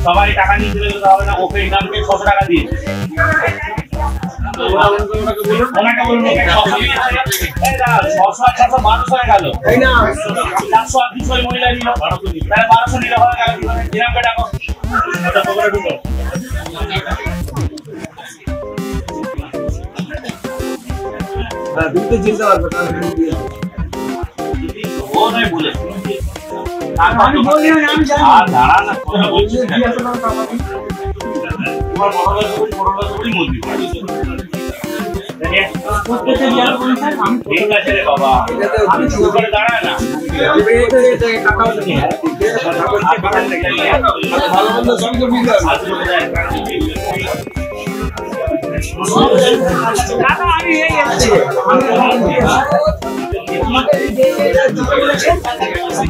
সবাই টাকা নিয়ে চলে যেতে হবে না, ওকে ইনামকে 600 টাকা দিয়ে মহিলা নিল 1200 নিলে ইনামকে টাকা ও নয় বলে আমি বলি না, আমি জানি দাঁড়া না কথা বলছিস না তোমার বড় মন্দির ঠিক আছে রে বাবা, আমি করে দাঁড়ায় না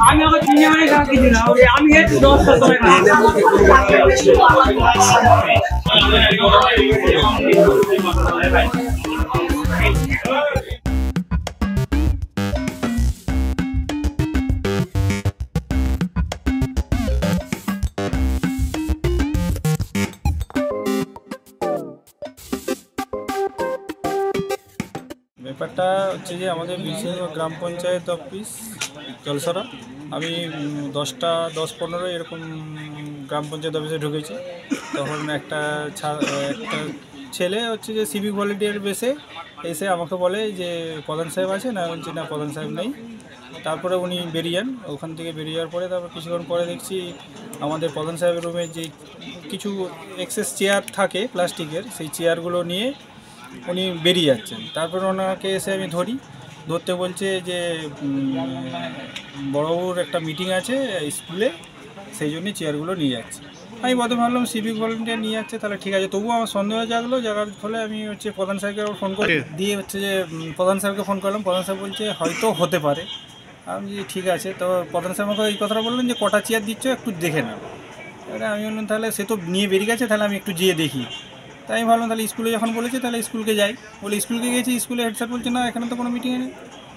আমি আমার চিনি মানে কিছু না, আমি একটু 10টা সময় ব্যাপারটা হচ্ছে যে আমাদের বিশেষ গ্রাম পঞ্চায়েত অফিস জলসরা, আমি 10:15 এরকম গ্রাম পঞ্চায়েত অফিসে ঢুকেছি। তখন একটা ছেলে হচ্ছে যে সিভিক ভলেন্টিয়ার বেসে এসে আমাকে বলে যে প্রধান সাহেব আছে না, বলছি না প্রধান সাহেব নেই। তারপরে উনি বেরিয়ে যান, ওখান থেকে বেরিয়ে যাওয়ার পরে তারপর কিছুক্ষণ পরে দেখছি আমাদের প্রধান সাহেবের রুমে যে কিছু এক্সেস চেয়ার থাকে প্লাস্টিকের, সেই চেয়ারগুলো নিয়ে উনি বেরিয়ে যাচ্ছেন। তারপর ওনাকে এসে আমি ধরতে বলছে যে বড়বাবুর একটা মিটিং আছে স্কুলে, সেই জন্যই চেয়ারগুলো নিয়ে যাচ্ছে। আমি প্রথমে ভাবলাম সিভিক ভলেন্টিয়ার নিয়ে যাচ্ছে, তাহলে ঠিক আছে। তবুও আমার সন্দেহ জাগার ফলে আমি হচ্ছে প্রধান সাহেবকে ফোন করে দিয়ে হচ্ছে যে প্রধান সাহেবকে ফোন করলাম। প্রধান সাহেব বলছে হয়তো হতে পারে। আমি ঠিক আছে। তো প্রধান সাহেব আমাকে এই কথাটা বললেন যে কটা চেয়ার দিচ্ছ একটু দেখে নাও। এবারে আমি বললাম তাহলে সে তো নিয়ে বেরিয়ে গেছে, তাহলে আমি একটু যেয়ে দেখি। তাই আমি ভাবলাম তাহলে স্কুলে যখন বলেছে তাহলে স্কুলকে যাই। বলে স্কুলকে গেছি, স্কুলে হেড স্যার বলছে না এখানে তো কোনো মিটিংয়ে নেই।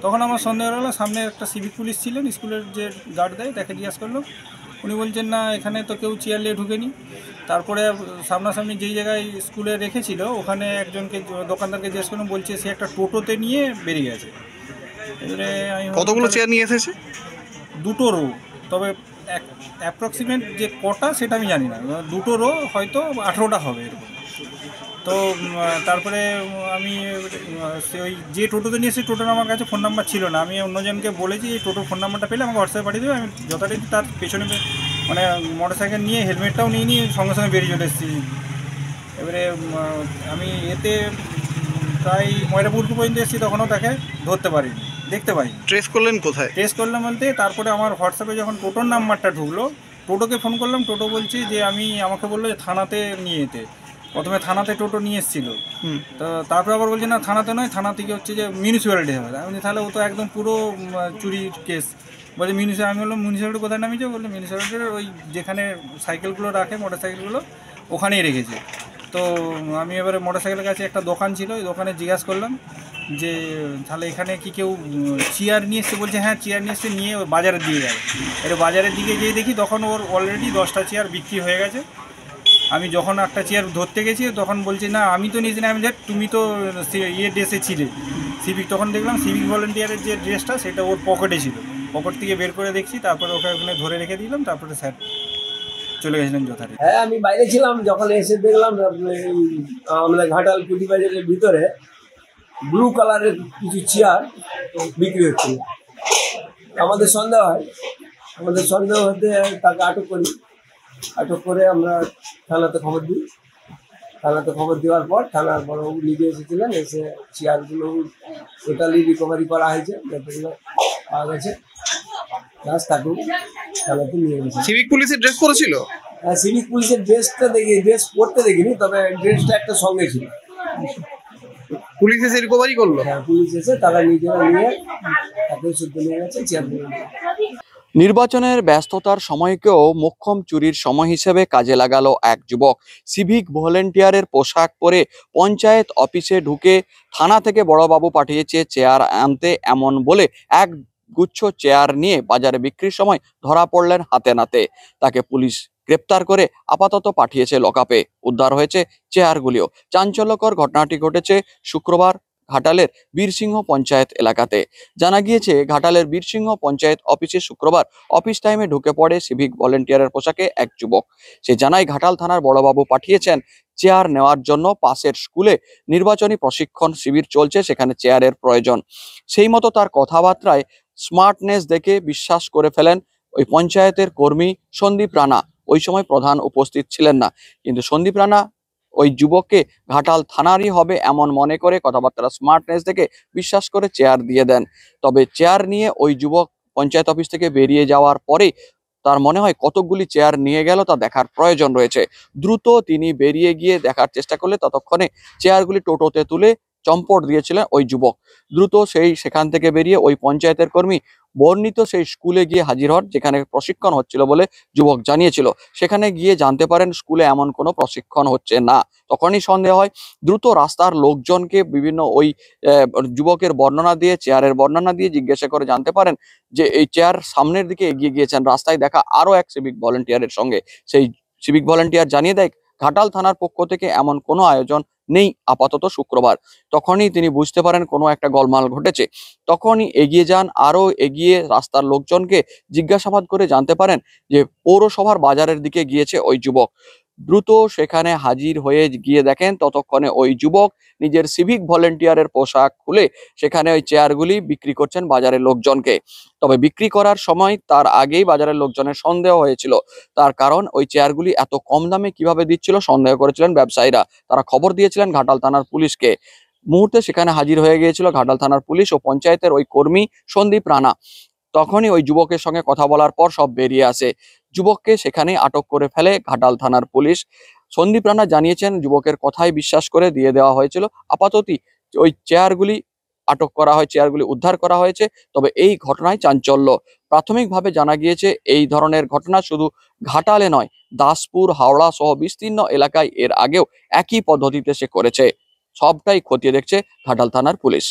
তখন আমার সন্দেহ হলো, সামনে একটা সিভিক পুলিশ ছিলেন স্কুলের যে গার্ড দেয়, তাকে জিজ্ঞাসা করলো। উনি বলছেন না এখানে তো কেউ চেয়ার নিয়ে ঢুকেনি। তারপরে সামনাসামনি যেই জায়গায় স্কুলে রেখেছিল ওখানে একজনকে দোকানদারকে জিজ্ঞেস করলাম, বলছে সে একটা টোটোতে নিয়ে বেরিয়ে গেছে। এবারে আমি কতগুলো চেয়ার নিয়ে এসেছে? 2টো রো, তবে অ্যাপ্রক্সিমেট যে কটা সেটা আমি জানি না। 2টো রো হয়তো 18টা হবে এরকম। তো তারপরে আমি ওই যে টোটোতে নিয়ে এসে টোটোর আমার কাছে ফোন নাম্বার ছিল না। আমি অন্যজনকে বলেছি এই টোটোর ফোন নাম্বারটা পেলে আমাকে হোয়াটসঅ্যাপে পাঠিয়ে দেবে। আমি যথারীতি তার পেছনে মানে মোটর সাইকেল নিয়ে হেলমেটটাও নিয়ে সঙ্গে সঙ্গে বেরিয়ে চলে এসেছি। এবারে আমি এতে প্রায় ময়রাপুর পর্যন্ত এসেছি, তখনও তাকে দেখতে পারিনি। ট্রেস করলেন কোথায়? ট্রেস করলাম বলতে তারপরে আমার হোয়াটসঅ্যাপে যখন টোটোর নাম্বারটা ঢুকলো, টোটোকে ফোন করলাম। টোটো বলছি যে আমাকে বললো যে থানাতে নিয়ে যেতে। প্রথমে থানাতে টোটো নিয়ে এসেছিলো, তো তারপরে আবার বলছে না থানাতে নয়, থানা থেকে হচ্ছে যে মিউনিসিপ্যালিটি হবে। আমি তাহলে ও তো একদম পুরো চুরির কেস। বলছে মিউনিসিপ্যালিটি। আমি বললাম মিউনিসিপ্যালিটি কোথায় নামিয়েছে? বললো মিউনিসিপ্যালিটির ওই যেখানে সাইকেলগুলো রাখে, মোটর সাইকেলগুলো ওখানেই রেখেছে। তো আমি এবারে মোটর সাইকেলের কাছে একটা দোকান ছিল, ওই দোকানে জিজ্ঞাসা করলাম যে তাহলে এখানে কি কেউ চেয়ার নিয়ে এসছে? বলছে হ্যাঁ চেয়ার নিয়ে এসছে, নিয়ে ওই বাজারের দিকে গেল। এবার বাজারের দিকে গিয়ে দেখি তখন ওর অলরেডি 10টা চেয়ার বিক্রি হয়ে গেছে। আমি যখন একটা চেয়ার ধরতে গেছি তখন বলছি না আমি তো নিয়েছি না। আমি তুমি তো ড্রেসে ছিলে সিভিক। তখন দেখলাম সিভিক ভলেন্টিয়ারের যে ড্রেসটা সেটা ওর পকেটে ছিল। পকেট থেকে বের করে দেখছি, তারপরে ওখানে ধরে রেখে দিলাম। তারপরে স্যার চলে গেছিলেন যথারীতি। হ্যাঁ, আমি বাইরে ছিলাম, যখন এসে দেখলাম আমাদের ঘাটাল কুটি বাজারের ভিতরে ব্লু কালারের কিছু চেয়ার বিক্রি হচ্ছিল। আমাদের সন্দেহ হতে তাকে আটক করে আমরা থানাতে খবর দিই। থানাতে খবর দেওয়ার পর থানার বড়বাবু নিজে এসেছিলেন, এসে চেয়ারগুলো টোটালি রিকভারি করা হয়েছে, যতগুলো পাওয়া গেছে। প্লাস তাকে থানাতে নিয়ে গেছে। সিভিক পুলিশের ড্রেস পরেছিল? হ্যাঁ, সিভিক পুলিশের ড্রেস পরতে দেখিনি, তবে ড্রেসটা একটা সঙ্গে ছিল। পুলিশ এসে রিকভারি করলো? হ্যাঁ, পুলিশ এসে তারা নিজেরা নিয়ে একই সূত্রে নিয়ে গেছে চেয়ারগুলো। নির্বাচনের ব্যস্ততার সময়কেও মোক্ষম চুরির সময় হিসেবে কাজে লাগালো এক যুবক। সিভিক ভলেন্টিয়ারের পোশাক পরে পঞ্চায়েত অফিসে ঢুকে থানা থেকে বড়বাবু পাঠিয়েছে চেয়ার আনতে এমন বলে এক গুচ্ছ চেয়ার নিয়ে বাজারে বিক্রির সময় ধরা পড়লেন হাতে নাতে। তাকে পুলিশ গ্রেপ্তার করে আপাতত পাঠিয়েছে লকআপে। উদ্ধার হয়েছে চেয়ারগুলিও। চাঞ্চল্যকর ঘটনাটি ঘটেছে শুক্রবার ঘাটালের বীরসিংহ পঞ্চায়েত এলাকাতে। জানা গিয়েছে ঘাটালের বীরসিংহ পঞ্চায়েত অফিসে শুক্রবার অফিস টাইমে ঢুকে পড়ে সিভিক ভলেন্টিয়ারের পোশাকে এক যুবক। সে জানায় ঘাটাল থানার বড়বাবু পাঠিয়েছেন চেয়ার নেওয়ার জন্য। পাশের স্কুলে নির্বাচনী প্রশিক্ষণ শিবির চলছে, সেখানে চেয়ারের প্রয়োজন। সেই মতো তার কথাবার্তায় স্মার্টনেস দেখে বিশ্বাস করে ফেলেন ওই পঞ্চায়েতের কর্মী সন্দীপ রানা। ওই সময় প্রধান উপস্থিত ছিলেন না, কিন্তু সন্দীপ রানা ওই যুবককে ঘাটাল থানারই হবে এমন মনে করে কথাবার্তা স্মার্টনেস দেখে বিশ্বাস করে চেয়ার দিয়ে দেন। তবে চেয়ার নিয়ে ওই যুবক পঞ্চায়েত অফিস থেকে বেরিয়ে যাওয়ার পরে তার মনে হয় কতকগুলি চেয়ার নিয়ে গেল তা দেখার প্রয়োজন রয়েছে। দ্রুত তিনি বেরিয়ে গিয়ে দেখার চেষ্টা করলে ততক্ষণে চেয়ারগুলি টোটোতে তুলে চম্পট দিয়েছিলেন ওই যুবক। দ্রুত সেখান থেকে বেরিয়ে ওই পঞ্চায়েতের কর্মী বর্ণিত সেই স্কুলে গিয়ে হাজির হন, যেখানে প্রশিক্ষণ হচ্ছিল বলে যুবক জানিয়েছিল। সেখানে গিয়ে জানতে পারেন স্কুলে এমন কোনো প্রশিক্ষণ হচ্ছে না। তখনই সন্দেহ হয়। দ্রুত রাস্তার লোকজনকে বিভিন্ন ওই যুবকের বর্ণনা দিয়ে, চেয়ারের বর্ণনা দিয়ে জিজ্ঞাসা করে জানতে পারেন যে এই চেয়ার সামনের দিকে এগিয়ে গিয়েছেন রাস্তায় দেখা আরো এক সিভিক ভলেন্টিয়ারের সঙ্গে। সেই সিভিক ভলেন্টিয়ার জানিয়ে দেয় ঘাটাল থানার পক্ষ থেকে এমন কোনো আয়োজন নেই আপাতত শুক্রবার। তখনই তিনি বুঝতে পারেন কোনো একটা গোলমাল ঘটেছে। তখনই এগিয়ে যান, আরো এগিয়ে রাস্তার লোকজনকে জিজ্ঞাসাবাদ করে জানতে পারেন যে পৌরসভার বাজারের দিকে গিয়েছে ওই যুবক। দ্রুত সেখানে হাজির হয়ে গিয়ে দেখেন ততক্ষণে ওই যুবক নিজের সিভিক ভলেন্টিয়ারের পোশাক খুলে সেখানে ওই চেয়ারগুলি বিক্রি করছেন বাজারের লোকজনকে। তবে বিক্রি করার সময় তার আগেই বাজারের লোকজনের সন্দেহ হয়েছিল। তার কারণ ওই চেয়ারগুলি এত কম দামে কিভাবে দিচ্ছিল সন্দেহ করেছিলেন ব্যবসায়ীরা। তারা খবর দিয়েছিলেন ঘাটাল থানার পুলিশকে। মুহূর্তে সেখানে হাজির হয়ে গিয়েছিল ঘাটাল থানার পুলিশ ও পঞ্চায়েতের ওই কর্মী সন্দীপ রানা। তখনই ওই যুবকের সঙ্গে কথা বলার পর সব বেরিয়ে আসে। যুবককে সেখানে আটক করে ফেলে ঘাটাল থানার পুলিশ। সন্দীপ রানা জানিয়েছেন যুবকের কথাই বিশ্বাস করে দিয়ে দেওয়া হয়েছিল। আপাততই ওই চেয়ারগুলি আটক করা হয়, চেয়ারগুলি উদ্ধার করা হয়েছে। তবে এই ঘটনায় চাঞ্চল্য। প্রাথমিকভাবে জানা গিয়েছে এই ধরনের ঘটনা শুধু ঘাটালে নয়, দাসপুর, হাওড়া সহ বিস্তীর্ণ এলাকায় এর আগেও একই পদ্ধতিতে সে করেছে। সবটাই খতিয়ে দেখছে ঘাটাল থানার পুলিশ।